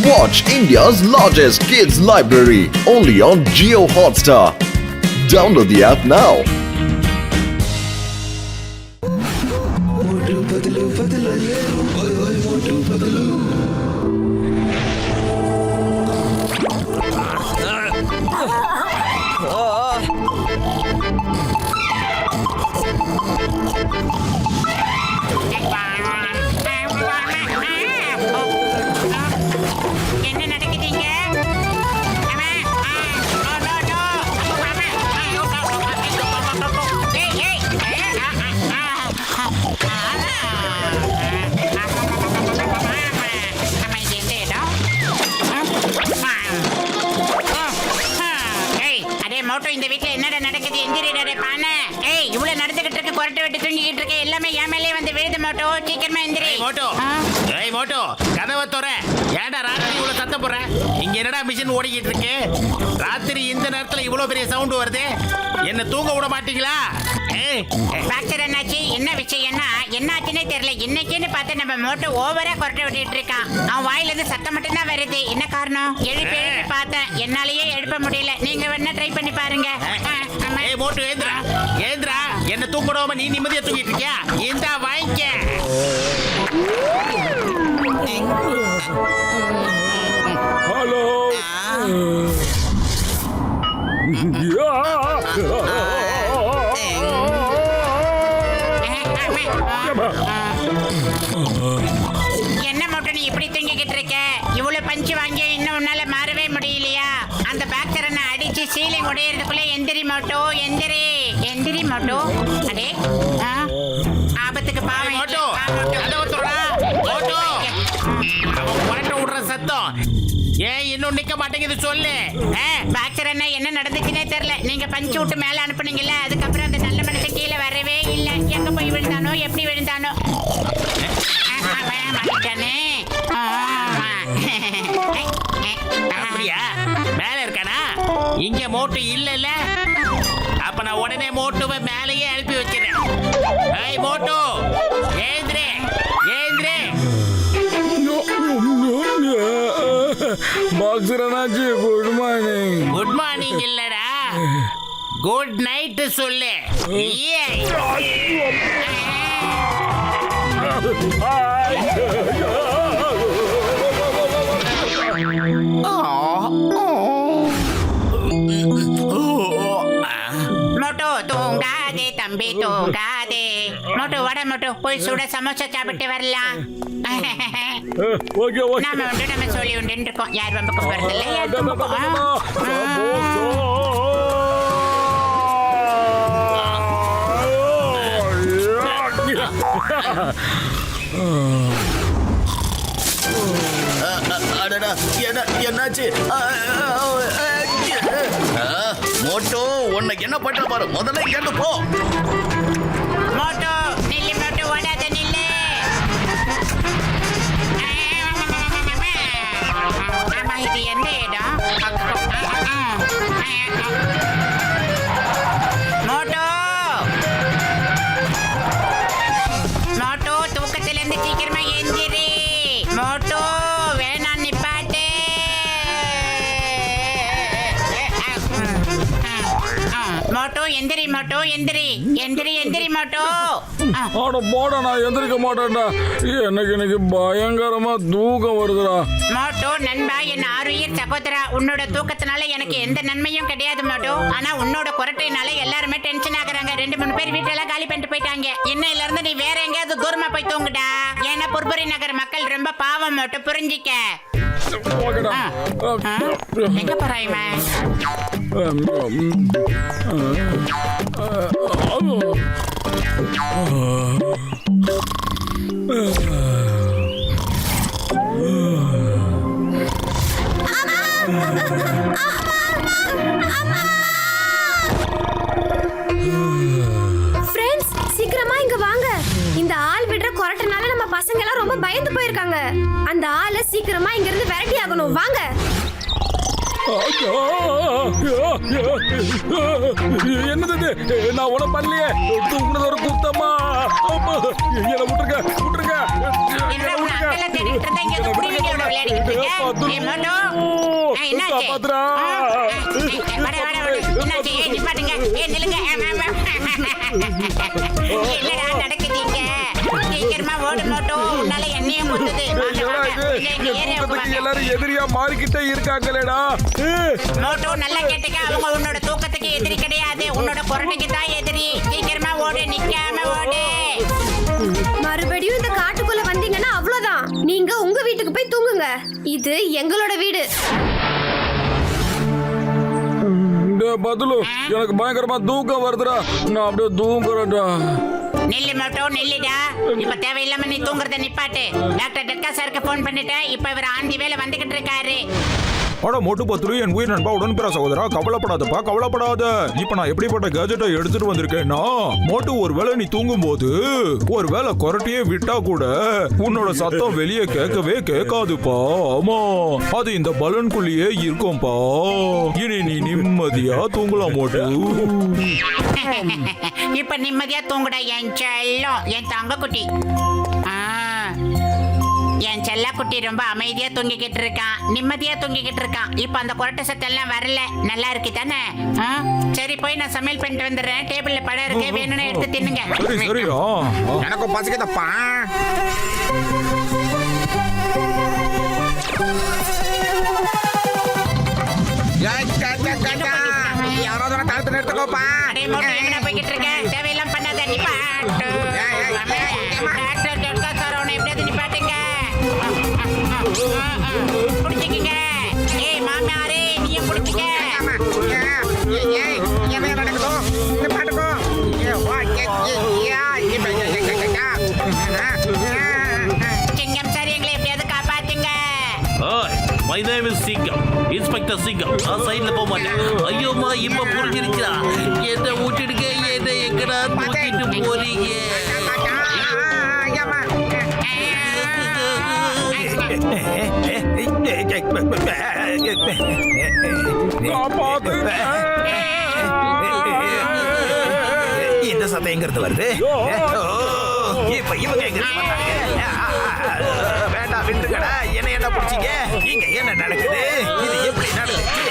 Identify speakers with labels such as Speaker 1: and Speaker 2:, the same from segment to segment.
Speaker 1: Watch India's largest kids library only on Jio Hotstar. Download the app now.
Speaker 2: என்ன நடக்குதுங்க? Moto இந்த வீட்டுல என்னடா நடக்குது? எந்திரிடா பானை. ஏய், இவ்வளவு நடந்துகிட்டு இருக்கு, கொரட்டை விட்டு தூங்கிட்டு இருக்கு, எல்லாமே என் மேலே வந்து விழுது. மோட்டோ சீக்கிரமா எந்திரி.
Speaker 3: மோட்டோ, ஏய் மோட்டோ, கதவை தோற. ஏன்டா ராத்திரி இவ்வளவு சத்தம் போடுற? இங்க என்னடா மிஷின் ஓடிக்கிட்டு இருக்கு? ராத்திரி இந்த நேரத்துல இவ்வளவு பெரிய சவுண்ட் வருது. என்ன தூங்க விட மாட்டீங்களா?
Speaker 2: டாக்டர் என்னாச்சு? என்ன விஷயம்னா என்னாச்சுன்னே தெரியல. இன்னைக்குன்னு பார்த்து நம்ம மோட்டோ ஓவரா கொரட்டை விட்டுட்டு இருக்கான். அவன் வாயில இருந்து சத்தம் மட்டும் தான் வருது. என்ன காரணம்? எழுப்பி பார்த்தேன், என்னாலேயே எழுப்ப முடியல. நீங்க வேணா ட்ரை பண்ணி பாருங்க.
Speaker 3: ஏய் மோட்டோ, ஏந்திரா ஏந்திரா. என்ன தூங்கடாம நீ நிம்மதியா தூங்கிட்டு இருக்கியா? இந்தா வாங்கிக்க.
Speaker 4: ஹலோ.
Speaker 2: என்ன மோட்டோ நீ இப்படி தூங்கிக்கிட்டு இருக்க? இவ்வளவு பஞ்சு வாங்கி இன்னும் உன்னால மாறவே முடியலையா? அந்த பாக்டரனை அடிச்சு சீலிங் உடையறதுக்குள்ள எந்திரி மோட்டோ, எந்திரி எந்திரி மோட்டோ. அடே, ஆபத்துக்கு பாவம்.
Speaker 3: மோட்டோ, கதவை தோறா. மோட்டோ, அவன் கொரட்டை விடுற சத்தம் ஏன் இன்னும் நிக்க மாட்டேங்குது சொல்லு.
Speaker 2: பாக்டரனை என்ன நடந்துச்சுன்னே தெரியல. நீங்க பஞ்சு விட்டு மேல அனுப்புனீங்கல்ல, அதுக்கப்புறம் அந்த நல்ல மனுஷன் கீழே வரவே இல்லை. எங்க போய் விழுந்தானோ, எப்படி விழுந்தானோ?
Speaker 3: அப்படியா? மேல இருக்கானா? இங்க மோட்டு இல்ல. அப்ப நான் உடனே மோட்டுவை மேலேயே அனுப்பி வச்சிடறேன். ஏய் மோட்டு, ஏந்திரே ஏந்திரே.
Speaker 4: பாக்ஸர் அண்ணாச்சி, குட் மார்னிங்.
Speaker 3: குட் மார்னிங் இல்லடா, குட் நைட் சொல்லு.
Speaker 2: மோட்டோ தூங்காதே தம்பி, தூங்காதே. மோட்டோ வட மோட்டோ, போய் சுட சமோசா சாப்பிட்டு வரலாம். நாம உண்டு நம்ம சொல்லி உண்டு இருக்கோம். யார் வம்புக்கும் போறதில்லை, யார் தும்புக்கும்.
Speaker 5: என்னாச்சு? மோட்டோ, உன்னை என்ன பண்ற பாரு. முதல்ல இங்க போ.
Speaker 2: மோட்டோ நில்லு, மோட்டோ ஓடாத நில்லு. ஆமா, இது எந்த இடம்? மோட்டோ மோட்டோ, தூக்கத்திலிருந்து சீக்கிரமா எந்திரி. மோட்டோ வேணாம், நிப்பாட்டு. மோட்டோ எந்திரி, மோட்டோ எந்திரி, எந்திரி எந்திரி மோட்டோ.
Speaker 4: ஆட போட, நான் எந்திரிக்க மாட்டேன்டா. எனக்கு இன்னைக்கு பயங்கரமா தூக்கம் வருதுடா.
Speaker 2: மோட்டோ நண்பா, என் ஆறுயிர் சகோதரா, உன்னோட தூக்கத்தினால எனக்கு எந்த நன்மையும் கிடையாது மோட்டோ. ஆனா உன்னோட குரட்டையினால எல்லாருமே டென்ஷன் ஆகுறாங்க. 2-3 பேர் வீட்டெல்லாம் காலி பண்ணிட்டு போயிட்டாங்க. இன்னையில இருந்து நீ வேற எங்கேயாவது தூரமா போய் தூங்குடா. ஏன்னா புர்புரி நகர் மக்கள் ரொம்ப பாவம் மோட்டோ, புரிஞ்சிக்க. எங்க போறாய்?
Speaker 6: ஃப்ரெண்ட்ஸ், சீக்கிரமா இங்க வாங்க. இந்த ஆள் விடுற கொரட்டனால நம்ம பசங்க எல்லாம் ரொம்ப பயந்து போயிருக்காங்க. அந்த ஆளை சீக்கிரமா இங்க இருந்து விரட்டி ஆகணும். வாங்க.
Speaker 4: என்னது இது? நான் உன பண்ணலையே, தூக்குனது ஒரு குத்தமா. என்ன விட்டுருங்க, விட்டுருங்க.
Speaker 2: என்ன உன்னை அங்கெல்லாம் தேடிட்டு இருந்தா இங்க வந்து குருவிங்களோட விளையாடிக்கிட்டு இருக்க? ஏய், மோட்டோ. என்னாச்சு?
Speaker 4: காப்பாத்துறா.
Speaker 2: வட, வட, வட. என்னாச்சு? ஏய், நிப்பாட்டுங்க. ஏய், நில்லுங்க. என்னடா நடக்குது இங்க? சீக்கிரமா ஓடு மோட்டோ. உன்னால என்னையும் குத்துது. வாங்க, வாங்க. இங்க ஏரியாவுக்கு வாங்க.
Speaker 4: எல்லாரும் எதிரியா மாறிக்கிட்டே இருக்காங்களேடா.
Speaker 2: மோட்டோ, நல்லா கேட்டுக்க. அவங்க உன்னோட தூக்கத்துக்கு எதிரி கிடையாது. உன்னோட கொரட்டைக்கு தான் எதிரி. சீக்கிரமா ஓடு, நிக்காம ஓடு.
Speaker 6: மறுபடியும் இந்த காட்டுக்குள்ள வந்தீங்கன்னா அவ்வளவுதான். நீங்க உங்க வீட்டுக்கு போய் தூங்குங்க. இது எங்களோட வீடு.
Speaker 4: பதிலு எனக்கு பயங்கரமா தூக்கம் வருதுடா. நான் அப்படியே தூங்குறேன்டா.
Speaker 2: நில்லு மோட்டோ, நில்லுடா. இப்ப தேவையில்லாம நீ தூங்குறத நிப்பாட்டு. டாக்டர் டெட்கா சாருக்கு போன் பண்ணிட்டேன். இப்ப இவர் ஆண்டி வேலை வந்துகிட்டு இருக்காரு.
Speaker 7: அட மோட்டு பத்ரு, என் உயிர் நண்பா, உடன்பிற சகோதரா, கவலைப்படாதப்பா, கவலைப்படாத. இப்ப நான் எப்படிப்பட்ட கேஜெட்டை எடுத்துட்டு வந்திருக்கேன்னா, மோட்டு ஒருவேளை நீ தூங்கும் போது ஒருவேளை கொரட்டியே விட்டா கூட உன்னோட சத்தம் வெளியே கேட்கவே கேட்காதுப்பா. ஆமா, அது இந்த பலூன்குள்ளேயே இருக்கும்பா. இனி நீ நிம்மதியா தூங்கலாம் மோட்டு.
Speaker 2: இப்ப நிம்மதியா தூங்குடா என் செல்லம், என் தங்க குட்டி. என் செல்ல குட்டி ரொம்ப அமைதியா தூங்கிக்கிட்டு இருக்கான், நிம்மதியா தூங்கிக்கிட்டு இருக்கான். இப்ப அந்த கொரட்டை சத்தம் எல்லாம் வரல. நல்லா இருக்கு தானே? சரி, போய் நான் சமையல் பண்ணிட்டு வந்துடுறேன். டேபிள்ல படம் இருக்கு, வேணும்னு எடுத்து தின்னுங்க.
Speaker 7: சரி சரியா,
Speaker 3: எனக்கும் பசிக்குதப்பா. யாராவது தடுத்து நிறுத்துக்கோப்பா.
Speaker 2: அடே மோட்டோ, எங்கடா போய்கிட்டு இருக்க? தேவையெல்லாம் பண்ணாத, நிப்பாட்டு. டாக்டர் டெட்கா சார், அவனை எப்படியாவது நிப்பாட்டுங்க. புடிச்சுக்கிங்க. ஏய் மாமியாரே, நீயும் புடிச்சுக்க.
Speaker 3: என்ன நடக்குதோ பாட்டுக்கோ.
Speaker 2: சிங்கம் சார், எங்களை எப்படியாவது காப்பாத்துங்க.
Speaker 8: மை நேம் இஸ் சிங்கம், இன்ஸ்பெக்டர் சிங்கம். நான் சைடுல போக மாட்டேன். ஐயோமா, இப்ப புரிஞ்சிருச்சா? என்ன விட்டுடுங்க, என்ன எங்கடா தூக்கிட்டு போறீங்க?
Speaker 7: இந்த சத்தம் எங்க இருந்து வருது? இப்ப இவங்க எங்க இருந்து வந்தாங்க? வேண்டாம், விட்டுக்கடா. என்ன பிடிச்சிங்க? இங்க என்ன நடக்குது? இது எப்படி நடந்துச்சு?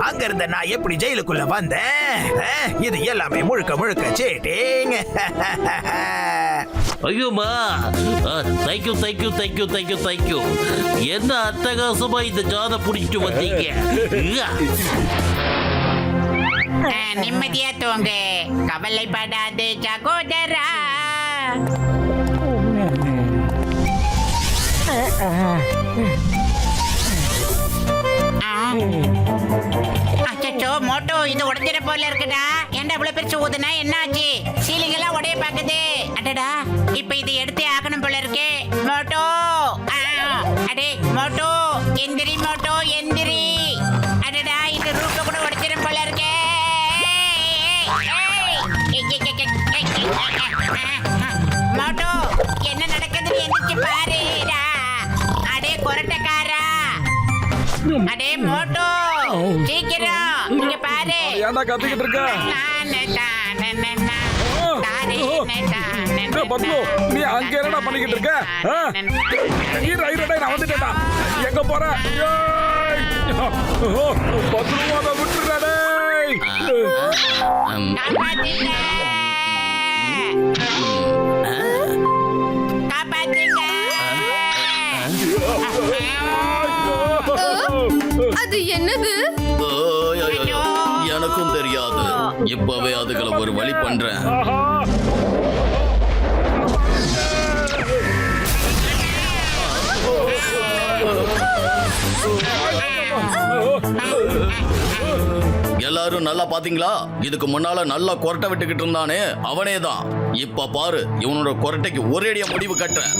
Speaker 7: அங்க இருந்த நான் எப்படி ஜெயிலுக்குள்ள வந்தேன்? இது எல்லாமே முழுக்க முழுக்க சேட்டிங்.
Speaker 8: ஐயோமா, thank you thank you thank you thank you thank you. என்ன அட்டகாசமா இந்த ஜாத பிடிச்சிட்டு வந்தீங்க.
Speaker 2: நிம்மதியா தூங்கு, கவலைப்படாது சகோதரா. அச்சோ மோட்டோ, இது உடைஞ்சிட போல இருக்குடா. ஏன்டா இவ்வளவு பெருசு ஊதுனா என்ன ஆச்சு? சீலிங் எல்லாம் உடைய பாக்குது. அடடா, இப்ப இது எடுத்தே ஆகணும் போல இருக்கே. மோட்டோ, அடே மோட்டோ, எந்திரி மோட்டோ, எந்திரி. அடடா, இது ரூப்ப கூட உடைச்சிடும் போல இருக்கே. மோட்டோ, என்ன நடக்குதுன்னு எந்திரிச்சு பாருடா. அடே கொரட்டைக்காரா, அடே மோட்டோ, சீக்கிரம் இங்க பாரு.
Speaker 4: ஏன்டா கத்திக்கிட்டு இருக்க? பத்மு, நீ அங்க என்னடா பண்ணிக்கிட்டு இருக்க? நான் வந்துட்டேன்டா. எங்க போற? பத்மு, அதை விட்டுறாடே.
Speaker 6: அது என்னது?
Speaker 5: எனக்கும் தெரியாது. இப்பவே அதுகளை ஒரு வழி பண்றேன். எல்லாரும் நல்லா பாத்தீங்களா? இதுக்கு முன்னால நல்லா கொரட்டை விட்டுக்கிட்டு இருந்தானே, அவனே தான். இப்ப பாரு, இவனோட கொரட்டைக்கு ஒரேடியா முடிவு கட்டுறேன்.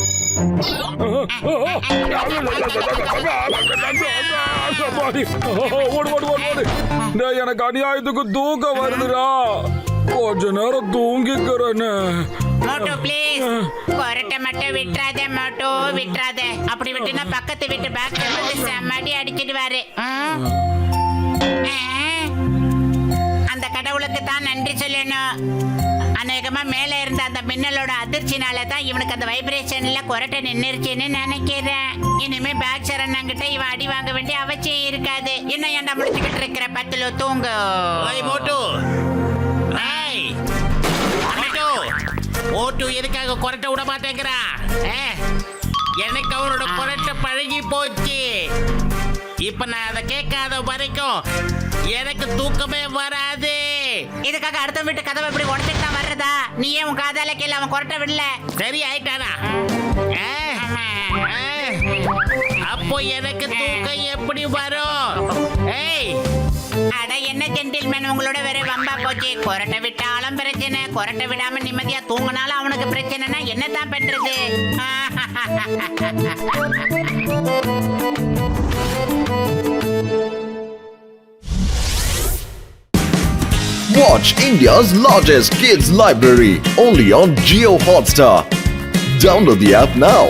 Speaker 4: எனக்கு அநியாயத்துக்கு தூக்கம் வருதுடா. கொஞ்ச நேரம் தூங்கிக்கிறேன்னு.
Speaker 2: மோட்டு ப்ளீஸ் கொரட்டை மட்டும் விட்டுறாத மோட்டு விட்டுறாத. அப்படி விட்டுனா பக்கத்து வீட்டு பேக்ல வந்து செம்மடி அடிச்சிடுவாரு. அந்த கடவுளுக்கு தான் நன்றி சொல்லணும். அநேகமா மேல இருந்த அந்த மின்னலோட அதிர்ச்சினால தான் இவனுக்கு அந்த வைப்ரேஷன்ல கொரட்டை நின்னுருச்சுன்னு நினைக்கிறேன். இனிமே பேக் சரணங்கிட்ட இவன் அடி வாங்க வேண்டிய அவசியம் இருக்காது. இன்னும் ஏன்டா முடிச்சுக்கிட்டு இருக்கிற பத்துல தூங்கு.
Speaker 3: ஏய் மோட்டு ஏய் மோட்டு மோட்டு எதுக்காக கொரட்டை விட மாட்டேங்கிறா? எனக்கு அவனோட கொரட்டை பழகி போச்சு. இப்ப நான் அதை கேட்காத வரைக்கும் எனக்கு தூக்கமே வராது.
Speaker 2: இதுக்காக அடுத்த வீட்டு கதவை இப்படி உடச்சிட்டு தான் வர்றதா? நீ ஏன் உன் காதால கேள்வி அவன் கொரட்டை விடல?
Speaker 3: சரி ஆயிட்டானா? அப்போ எனக்கு தூக்கம் எப்படி வரும்? ஏய்
Speaker 2: அட என்ன ஜென்டில்மேன், உங்களோட வேற வம்பா போச்சு. கொரட்டை விட்டாலும் பிரச்சனை, கொரட்டை விடாம நிம்மதியா தூங்கினாலும் அவனுக்கு பிரச்சனைனா என்னதான் பண்றது?
Speaker 1: Watch India's largest kids library only on Geo Hotstar. Download the app now.